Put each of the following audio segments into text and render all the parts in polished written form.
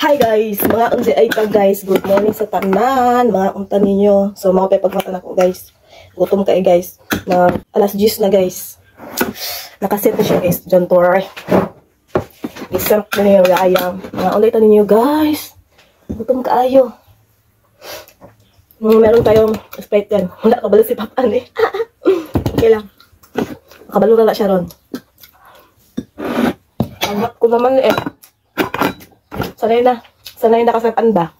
Hi guys, mga unsi ay ka guys. Good morning sa tanan, mga unta ninyo. So mga pagmatan ako guys. Gutom kayo guys. Na alas 10 na guys. Nakaset na siya guys. John Torre. Isang na niyo ayam. Mga ulay ta ninyo guys. Gutom kaayo. Meron tayong Sprite yan. Wala kabalo si Papan eh. Okay lang. Kabalo na siya ron. Anggap ko naman eh. Sanay na kasi panda.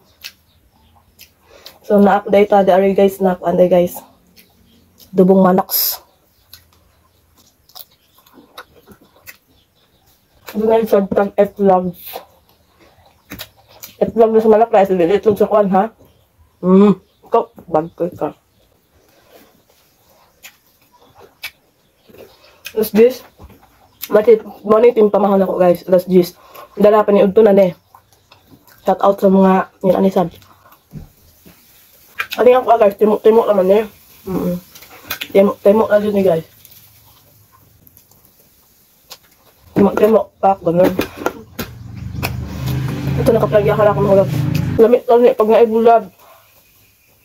So na-update ta dari guys, na-update guys. Dubong manoks. Dunay sa F-vlog. F-vlog na sa manok na isa dili itlog sa kwan ha. Ikaw, bag ko ka. Alas 10. Monitin pamahal ako guys. Alas 10. Dala pa ni Udto na ne. Shout out sa mga yun anisad. Ano yung ako guys, timok naman eh. Timok na dyan eh guys. Timok pak, ganun. Ito nakaplagya ka lang ako. Lamit lang eh, pag naibulad.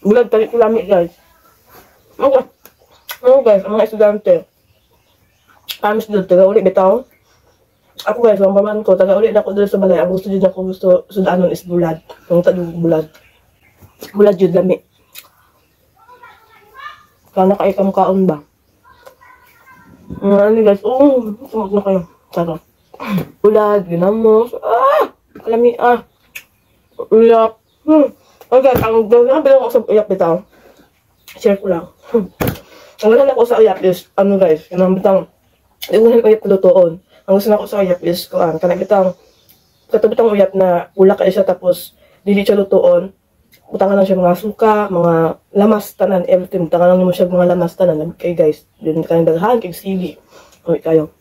Bulad talit ko lamit guys. Ano guys, ang mga estudyante. Kami estudyante, ulit bitaw. Ako guys, ang paman ko, taga-ulit ako doon sa balay. Ang gusto dyan ako, gusto sudaanon is bulad. Ang tadong bulad. Bulad yun, lami. Kaya nakaikam-kaon ba? Ano guys, sumot na kayo. Sarap. Bulad, ginamos. Kalami, uyak. Okay guys, ang gagawin ko sa uyak bitaw. Share ko lang. Ang gagawin ko sa uyak is, ano guys, yung bitang, iunin uyak lutoon. Ang gusto na ko sa uyap is, kanang katubitang uyap na ulak kayo siya tapos dili siya lutoon. Butangan lang siya mga suka, mga lamas tanan, everything. Butangan lang mo siya mga lamas tanan. Okay guys, din kayong daghan, kayong sili. Okay kayo.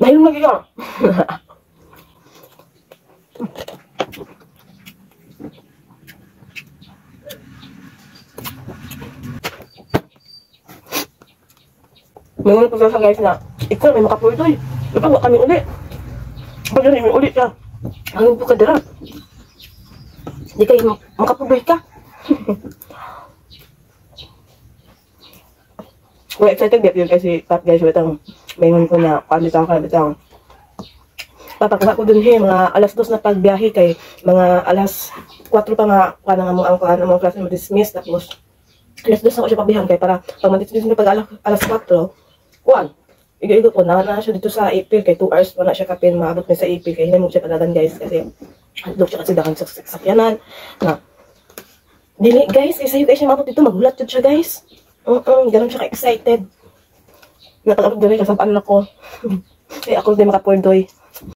Mahilong lagi ka. Mayroon po sa guys na ikaw may makapuloy. Ikaw kami ulit. Pag may ulit ka. Hangin po ka dira. Hindi kayo makapuloy ka. We're excited yun kasi Pat guys, witang mayroon ko na pamitaw ka bitang. Papakuha ko dun mga alas 2 na pagbiyahe kay mga alas 4 pa nga kanang ang klase mo dismiss tapos alas 2 na ko siya pabihan kay para pag mag-dismiss na pag alas 4 kuan, igo-igo ko na siya dito sa April kay 2 hours pa na siya kapin maabot na sa April kay hindi mo siya padagan guys kasi handog siya kasi dakan sa sakyanan na dili guys kasi guys siya maabot dito magulat jud siya guys ganun siya ka-excited napag-abot dili kasabaan ako kaya ako din makapordoy